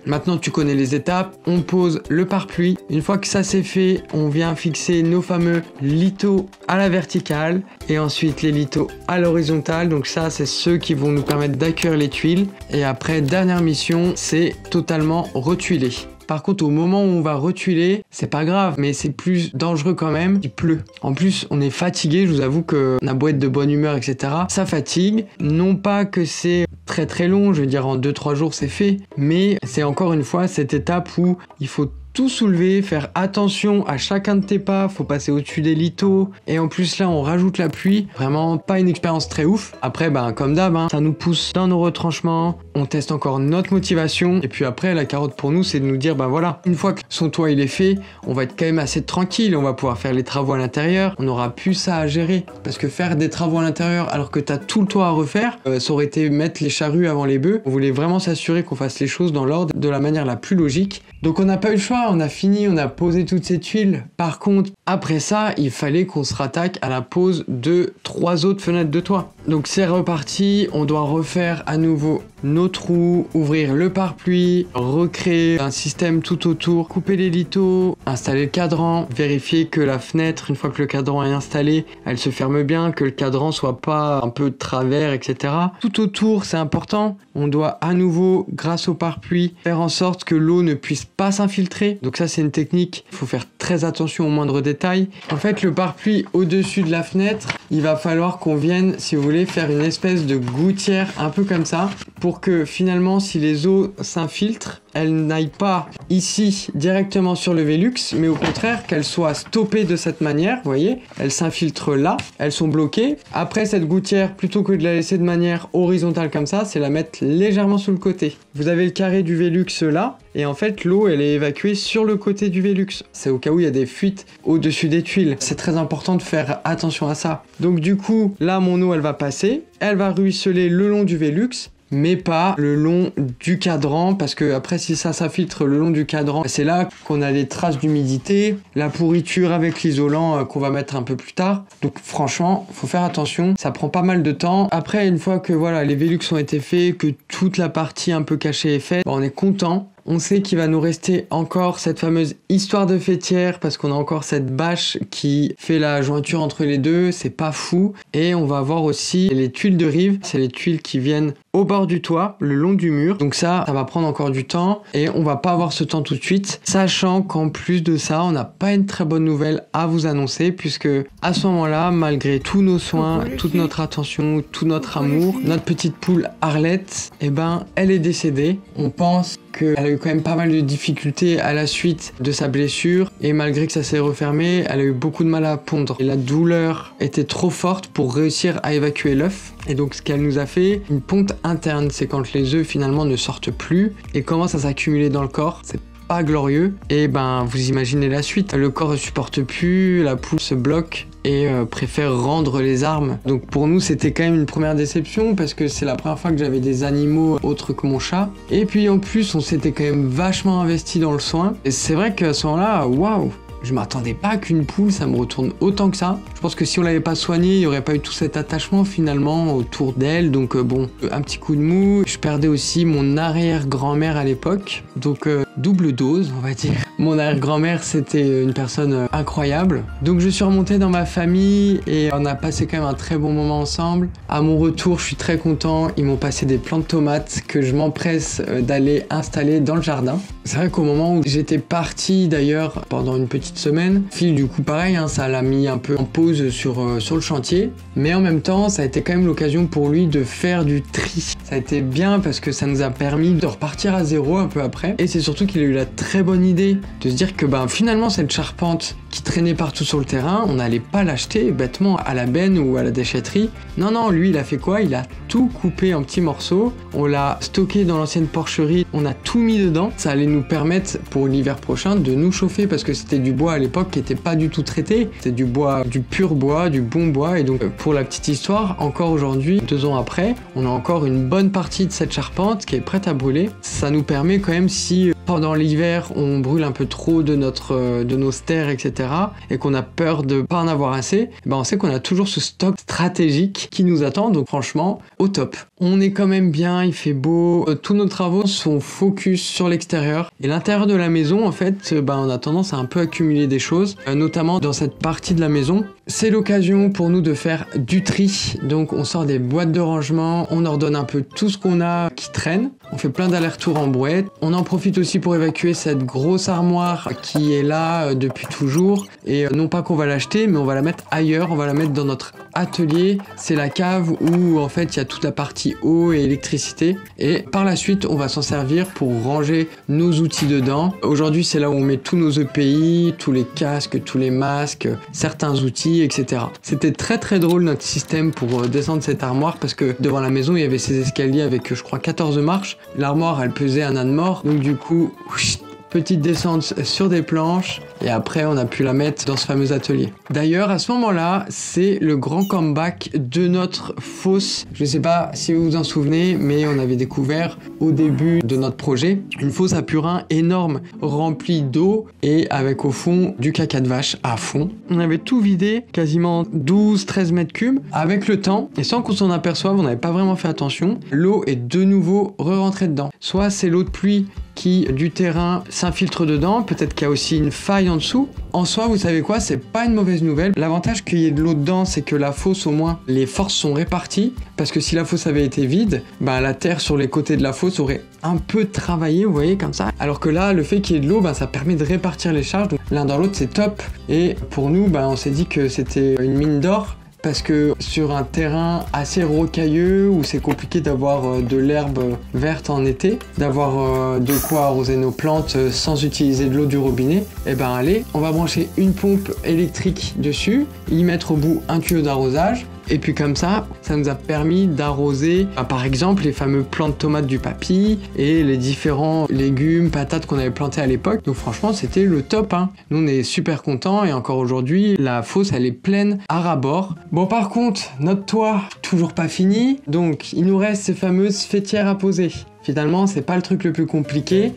Maintenant tu connais les étapes, on pose le pare-pluie. Une fois que ça c'est fait, on vient fixer nos fameux lithos à la verticale et ensuite les lithos à l'horizontale. Donc ça c'est ceux qui vont nous permettre d'accueillir les tuiles. Et après, dernière mission, c'est totalement retuiler. Par contre, au moment où on va retuiler, c'est pas grave, mais c'est plus dangereux quand même. Il pleut. En plus, on est fatigué. Je vous avoue qu'on a beau être de bonne humeur, etc. Ça fatigue. Non pas que c'est très très long. Je veux dire, en 2-3 jours, c'est fait. Mais c'est encore une fois cette étape où il faut tout soulever, faire attention à chacun de tes pas, faut passer au-dessus des lithos, et en plus là on rajoute la pluie, vraiment pas une expérience très ouf. Après comme d'hab, ça nous pousse dans nos retranchements, on teste encore notre motivation, et puis après la carotte pour nous c'est de nous dire voilà, une fois que son toit il est fait, on va être quand même assez tranquille, on va pouvoir faire les travaux à l'intérieur, on aura plus ça à gérer, parce que faire des travaux à l'intérieur alors que t'as tout le toit à refaire, ça aurait été mettre les charrues avant les bœufs. On voulait vraiment s'assurer qu'on fasse les choses dans l'ordre, de la manière la plus logique. Donc on n'a pas eu le choix, on a fini, on a posé toutes ces tuiles. Par contre, après ça, il fallait qu'on se rattaque à la pose de 3 autres fenêtres de toit. Donc c'est reparti, on doit refaire à nouveau nos trous, ouvrir le pare-pluie, recréer un système tout autour, couper les lithos, installer le cadran, vérifier que la fenêtre, une fois que le cadran est installé, elle se ferme bien, que le cadran soit pas un peu de travers, etc. Tout autour, c'est important. On doit à nouveau, grâce au pare-pluie, faire en sorte que l'eau ne puisse pas s'infiltrer. Donc ça, c'est une technique. Il faut faire très attention aux moindres détails. En fait, le pare-pluie au-dessus de la fenêtre, il va falloir qu'on vienne, si vous voulez, faire une espèce de gouttière un peu comme ça, pour que finalement, si les eaux s'infiltrent, elles n'aillent pas ici directement sur le Velux, mais au contraire qu'elles soient stoppées de cette manière, vous voyez, elles s'infiltrent là, elles sont bloquées. Après cette gouttière, plutôt que de la laisser de manière horizontale comme ça, c'est la mettre légèrement sur le côté. Vous avez le carré du Velux là, et en fait l'eau elle est évacuée sur le côté du Velux. C'est au cas où il y a des fuites au-dessus des tuiles. C'est très important de faire attention à ça. Donc du coup, là mon eau elle va passer, elle va ruisseler le long du Velux, mais pas le long du cadran, parce que après si ça s'infiltre le long du cadran, c'est là qu'on a les traces d'humidité, la pourriture avec l'isolant qu'on va mettre un peu plus tard. Donc franchement, faut faire attention, ça prend pas mal de temps. Après, une fois que voilà, les Velux ont été faits, que toute la partie un peu cachée est faite, on est content. On sait qu'il va nous rester encore cette fameuse histoire de faîtière parce qu'on a encore cette bâche qui fait la jointure entre les deux, c'est pas fou. Et on va avoir aussi les tuiles de rive, c'est les tuiles qui viennent au bord du toit, le long du mur. Donc ça va prendre encore du temps et on va pas avoir ce temps tout de suite, sachant qu'en plus de ça, on n'a pas une très bonne nouvelle à vous annoncer puisque à ce moment-là, malgré tous nos soins, toute notre attention, tout notre amour, notre petite poule Arlette, elle est décédée. On pense qu'elle a eu quand même pas mal de difficultés à la suite de sa blessure et malgré que ça s'est refermé, elle a eu beaucoup de mal à pondre. Et la douleur était trop forte pour réussir à évacuer l'œuf. Et donc ce qu'elle nous a fait, une ponte interne, c'est quand les œufs finalement ne sortent plus et commencent à s'accumuler dans le corps. C'est pas glorieux et vous imaginez la suite. Le corps ne supporte plus, la poule se bloque et préfère rendre les armes. Donc pour nous c'était quand même une première déception parce que c'est la première fois que j'avais des animaux autres que mon chat. Et puis en plus on s'était quand même vachement investi dans le soin. Et c'est vrai qu'à ce moment-là, waouh, je m'attendais pas qu'une poule ça me retourne autant que ça. Je pense que si on l'avait pas soignée, il n'y aurait pas eu tout cet attachement finalement autour d'elle. Donc un petit coup de mou. Je perdais aussi mon arrière-grand-mère à l'époque. Donc double dose, on va dire. Mon arrière-grand-mère, c'était une personne incroyable. Donc je suis remonté dans ma famille et on a passé quand même un très bon moment ensemble. À mon retour, je suis très content. Ils m'ont passé des plants de tomates que je m'empresse d'aller installer dans le jardin. C'est vrai qu'au moment où j'étais parti d'ailleurs pendant une petite semaine, Phil du coup pareil, ça l'a mis un peu en pause sur le chantier. Mais en même temps, ça a été quand même l'occasion pour lui de faire du tri. Ça a été bien parce que ça nous a permis de repartir à zéro un peu après. Et c'est surtout qu'il a eu la très bonne idée de se dire que finalement cette charpente qui traînait partout sur le terrain, on n'allait pas l'acheter bêtement à la benne ou à la déchetterie. Non, lui il a fait quoi? Il a tout coupé en petits morceaux, on l'a stocké dans l'ancienne porcherie, on a tout mis dedans. Ça allait nous permettre pour l'hiver prochain de nous chauffer parce que c'était du bois à l'époque qui n'était pas du tout traité. C'était du bois, du pur bois, du bon bois. Et donc pour la petite histoire, encore aujourd'hui, 2 ans après, on a encore une bonne partie de cette charpente qui est prête à brûler. Ça nous permet quand même, si pendant l'hiver on brûle un peu trop de nos stères, etc. et qu'on a peur de pas en avoir assez, on sait qu'on a toujours ce stock stratégique qui nous attend, donc franchement au top. On est quand même bien, il fait beau, tous nos travaux sont focus sur l'extérieur et l'intérieur de la maison en fait, on a tendance à un peu accumuler des choses, notamment dans cette partie de la maison. C'est l'occasion pour nous de faire du tri, donc on sort des boîtes de rangement, on ordonne un peu tout ce qu'on a qui traîne, on fait plein d'allers-retours en brouette, on en profite aussi pour évacuer cette grosse armoire qui est là depuis toujours, et non pas qu'on va l'acheter, mais on va la mettre ailleurs, on va la mettre dans notre atelier, c'est la cave où en fait il y a toute la partie eau et électricité, et par la suite on va s'en servir pour ranger nos outils dedans. Aujourd'hui c'est là où on met tous nos EPI, tous les casques, tous les masques, certains outils, etc. C'était très très drôle notre système pour descendre cette armoire parce que devant la maison il y avait ces escaliers avec je crois 14 marches. L'armoire elle pesait un âne mort, donc du coup petite descente sur des planches et après on a pu la mettre dans ce fameux atelier. D'ailleurs à ce moment-là c'est le grand comeback de notre fosse. Je ne sais pas si vous vous en souvenez, mais on avait découvert au début de notre projet une fosse à purin énorme remplie d'eau et avec au fond du caca de vache à fond. On avait tout vidé, quasiment 12-13 mètres cubes. Avec le temps et sans qu'on s'en aperçoive, on n'avait pas vraiment fait attention, l'eau est de nouveau re-rentrée dedans. Soit c'est l'eau de pluie qui du terrain s'infiltre dedans, peut-être qu'il y a aussi une faille en dessous. En soi, vous savez quoi, c'est pas une mauvaise nouvelle. L'avantage qu'il y ait de l'eau dedans, c'est que la fosse, au moins, les forces sont réparties, parce que si la fosse avait été vide, la terre sur les côtés de la fosse aurait un peu travaillé, vous voyez, comme ça. Alors que là, le fait qu'il y ait de l'eau, ça permet de répartir les charges. Donc, l'un dans l'autre, c'est top. Et pour nous, on s'est dit que c'était une mine d'or. Parce que sur un terrain assez rocailleux où c'est compliqué d'avoir de l'herbe verte en été, d'avoir de quoi arroser nos plantes sans utiliser de l'eau du robinet, allez, on va brancher une pompe électrique dessus, y mettre au bout un tuyau d'arrosage. Et puis comme ça nous a permis d'arroser par exemple les fameux plants de tomates du papy et les différents légumes, patates qu'on avait plantés à l'époque. Donc franchement c'était le top. Nous on est super contents et encore aujourd'hui la fosse elle est pleine à ras-bord. Bon par contre notre toit toujours pas fini, donc il nous reste ces fameuses faîtières à poser. Finalement c'est pas le truc le plus compliqué.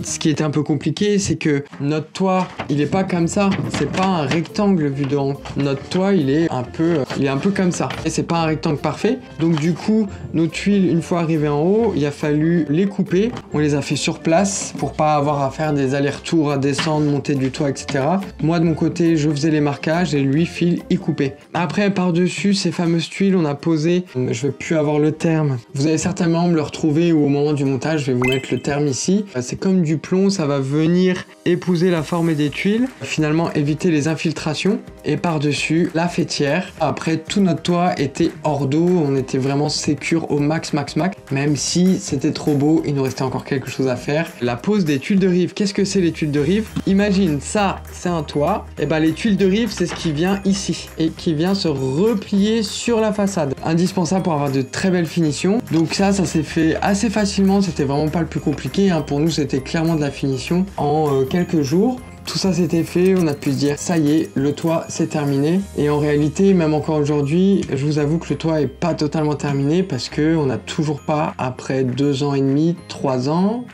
Ce qui était un peu compliqué, c'est que notre toit, il est pas comme ça. C'est pas un rectangle vu d'en haut. Notre toit, il est un peu comme ça. Et c'est pas un rectangle parfait. Donc du coup, nos tuiles, une fois arrivées en haut, il a fallu les couper. On les a fait sur place pour pas avoir à faire des allers-retours, à descendre, monter du toit, etc. Moi, de mon côté, je faisais les marquages et lui, Phil, il coupait. Après, par-dessus ces fameuses tuiles, on a posé, je vais plus avoir le terme. Vous allez certainement me le retrouver ou au moment du montage, je vais vous mettre le terme ici. C'est comme du plomb, ça va venir épouser la forme des tuiles, finalement éviter les infiltrations, et par-dessus la faîtière. Après tout notre toit était hors d'eau, on était vraiment sécure au max, même si c'était trop beau, il nous restait encore quelque chose à faire. La pose des tuiles de rive. Qu'est-ce que c'est les tuiles de rive? Imagine ça, c'est un toit, et les tuiles de rive c'est ce qui vient ici et qui vient se replier sur la façade. Indispensable pour avoir de très belles finitions. Donc ça s'est fait assez facilement, c'était vraiment pas le plus compliqué, pour nous c'était clairement de la finition en quelques jours. Tout ça s'était fait, on a pu se dire ça y est, le toit c'est terminé. Et en réalité, même encore aujourd'hui, je vous avoue que le toit est pas totalement terminé parce que on n'a toujours pas, après 2 ans et demi, 3 ans,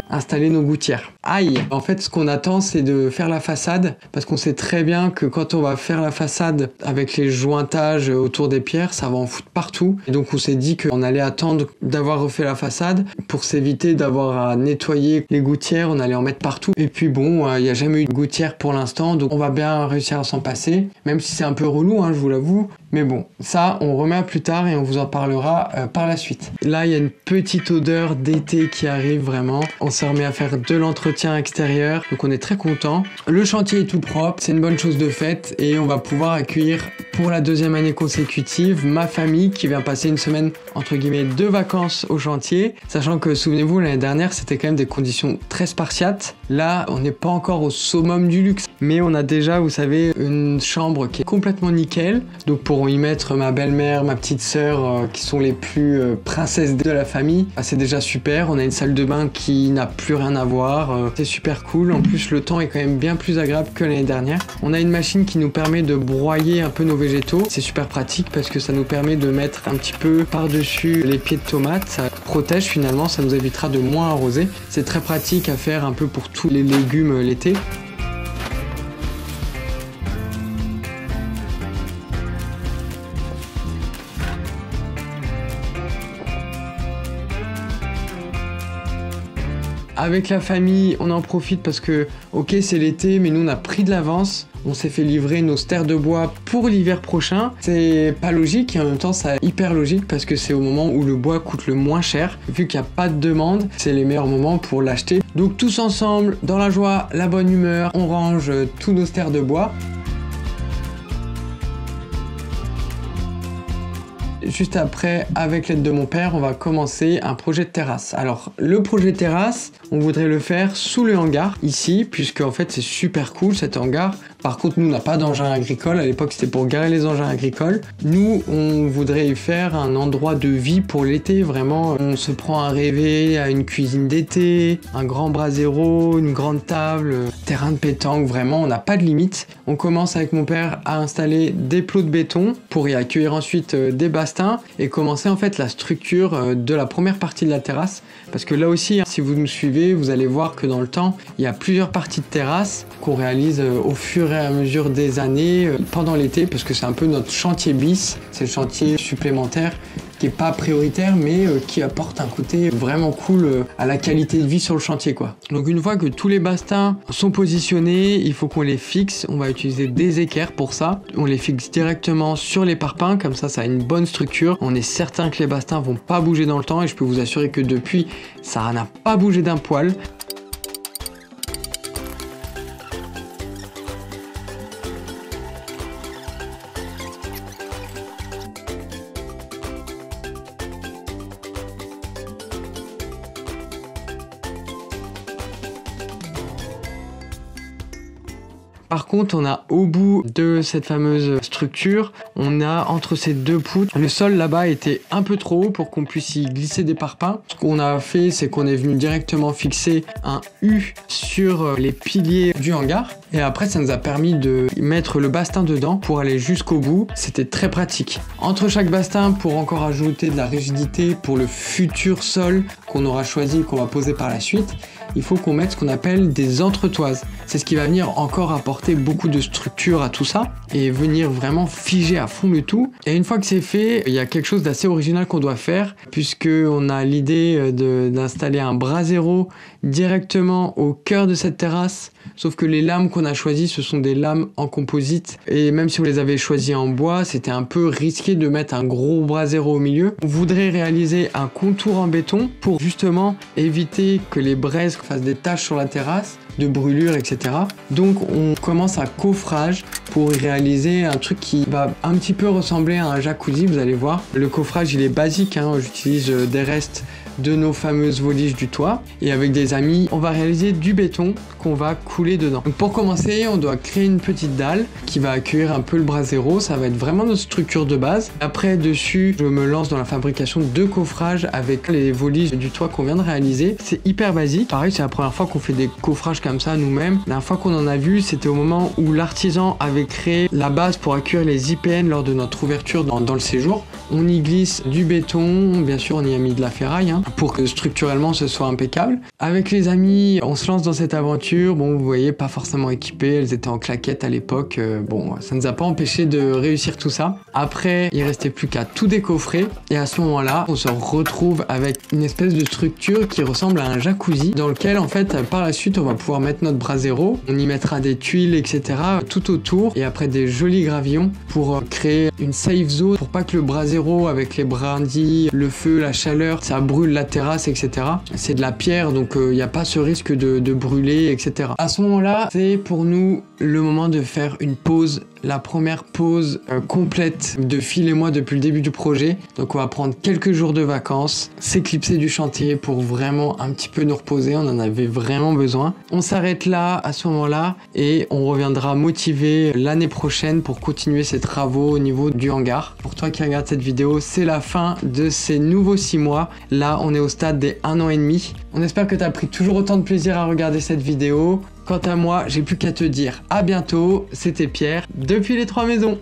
installer nos gouttières. Aïe! En fait, ce qu'on attend, c'est de faire la façade, parce qu'on sait très bien que quand on va faire la façade avec les jointages autour des pierres, ça va en foutre partout. Et donc, on s'est dit qu'on allait attendre d'avoir refait la façade pour s'éviter d'avoir à nettoyer les gouttières, on allait en mettre partout. Et puis bon, il n'y a jamais eu de gouttière pour l'instant, donc on va bien réussir à s'en passer, même si c'est un peu relou, je vous l'avoue. Mais bon, ça, on remet à plus tard et on vous en parlera par la suite. Là, il y a une petite odeur d'été qui arrive vraiment. On se remet à faire de l'entretien extérieur, donc on est très content. Le chantier est tout propre, c'est une bonne chose de faite et on va pouvoir accueillir pour la deuxième année consécutive, ma famille qui vient passer une semaine entre guillemets de vacances au chantier, sachant que souvenez-vous l'année dernière c'était quand même des conditions très spartiates. Là on n'est pas encore au summum du luxe, mais on a déjà, vous savez, une chambre qui est complètement nickel, donc pourront y mettre ma belle-mère, ma petite sœur qui sont les plus princesses de la famille. C'est déjà super. On a une salle de bain qui n'a plus rien à voir, c'est super cool. En plus le temps est quand même bien plus agréable que l'année dernière. On a une machine qui nous permet de broyer un peu nos végétaux, c'est super pratique parce que ça nous permet de mettre un petit peu par-dessus les pieds de tomates, ça protège finalement, ça nous évitera de moins arroser. C'est très pratique à faire un peu pour tous les légumes l'été. Avec la famille, on en profite parce que, ok, c'est l'été, mais nous on a pris de l'avance. On s'est fait livrer nos stères de bois pour l'hiver prochain. C'est pas logique et en même temps c'est hyper logique parce que c'est au moment où le bois coûte le moins cher. Vu qu'il n'y a pas de demande, c'est les meilleurs moments pour l'acheter. Donc tous ensemble, dans la joie, la bonne humeur, on range tous nos stères de bois. Juste après, avec l'aide de mon père, on va commencer un projet de terrasse. Alors, le projet de terrasse, on voudrait le faire sous le hangar, ici, puisque en fait, c'est super cool cet hangar. Par contre, nous, on n'a pas d'engin agricole. À l'époque, c'était pour garer les engins agricoles. Nous, on voudrait y faire un endroit de vie pour l'été. Vraiment, on se prend à rêver à une cuisine d'été, un grand brasero, une grande table, terrain de pétanque. Vraiment, on n'a pas de limite. On commence avec mon père à installer des plots de béton pour y accueillir ensuite des bastins et commencer en fait la structure de la première partie de la terrasse. Parce que là aussi, si vous nous suivez, vous allez voir que dans le temps, il y a plusieurs parties de terrasse qu'on réalise au fur et à mesure des années pendant l'été, parce que c'est un peu notre chantier bis, c'est le chantier supplémentaire qui est pas prioritaire mais qui apporte un côté vraiment cool à la qualité de vie sur le chantier quoi. Donc une fois que tous les bastins sont positionnés, il faut qu'on les fixe. On va utiliser des équerres pour ça. On les fixe directement sur les parpaings, comme ça a une bonne structure. On est certain que les bastins vont pas bouger dans le temps et je peux vous assurer que depuis ça n'a pas bougé d'un poil. Par contre, on a au bout de cette fameuse structure, on a entre ces deux poutres, le sol là-bas était un peu trop haut pour qu'on puisse y glisser des parpaings. Ce qu'on a fait, c'est qu'on est venu directement fixer un U sur les piliers du hangar. Et après, ça nous a permis de mettre le bastin dedans pour aller jusqu'au bout. C'était très pratique. Entre chaque bastin, pour encore ajouter de la rigidité pour le futur sol qu'on aura choisi et qu'on va poser par la suite, il faut qu'on mette ce qu'on appelle des entretoises. C'est ce qui va venir encore apporter beaucoup de structure à tout ça et venir vraiment figer à fond le tout. Et une fois que c'est fait, il y a quelque chose d'assez original qu'on doit faire puisque on a l'idée d'installer un brasero directement au cœur de cette terrasse. Sauf que les lames qu'on a choisies, ce sont des lames en composite. Et même si on les avait choisies en bois, c'était un peu risqué de mettre un gros brasero au milieu. On voudrait réaliser un contour en béton pour justement éviter que les braises fassent des taches sur la terrasse, de brûlures, etc. Donc on commence à coffrage pour réaliser un truc qui va un petit peu ressembler à un jacuzzi, vous allez voir. Le coffrage, il est basique, hein. J'utilise des restes de nos fameuses voliges du toit et avec des amis on va réaliser du béton qu'on va couler dedans. Donc pour commencer on doit créer une petite dalle qui va accueillir un peu le brasero, ça va être vraiment notre structure de base. Après dessus je me lance dans la fabrication de coffrages avec les voliges du toit qu'on vient de réaliser. C'est hyper basique, pareil c'est la première fois qu'on fait des coffrages comme ça nous-mêmes. La dernière fois qu'on en a vu c'était au moment où l'artisan avait créé la base pour accueillir les IPN lors de notre ouverture dans le séjour. On y glisse du béton, bien sûr on y a mis de la ferraille hein, pour que structurellement ce soit impeccable. Avec les amis, on se lance dans cette aventure. Bon, vous voyez, pas forcément équipées, elles étaient en claquettes à l'époque. Bon, ça nous a pas empêché de réussir tout ça. Après, il restait plus qu'à tout décoffrer. Et à ce moment-là, on se retrouve avec une espèce de structure qui ressemble à un jacuzzi dans lequel, en fait, par la suite, on va pouvoir mettre notre brasero. On y mettra des tuiles, etc. tout autour. Et après, des jolis gravillons pour créer une safe zone pour pas que le brasero avec les brindilles, le feu, la chaleur, ça brûle la terrasse, etc. C'est de la pierre, donc il n'y a pas ce risque de brûler, etc. À ce moment-là, c'est pour nous le moment de faire une pause la première pause complète de Phil et moi depuis le début du projet. Donc on va prendre quelques jours de vacances, s'éclipser du chantier pour vraiment un petit peu nous reposer, on en avait vraiment besoin. On s'arrête là à ce moment-là et on reviendra motivé l'année prochaine pour continuer ces travaux au niveau du hangar. Pour toi qui regarde cette vidéo, c'est la fin de ces nouveaux 6 mois. Là, on est au stade des 1 an et demi. On espère que tu as pris toujours autant de plaisir à regarder cette vidéo. Quant à moi, j'ai plus qu'à te dire à bientôt. C'était Pierre depuis les 3 maisons.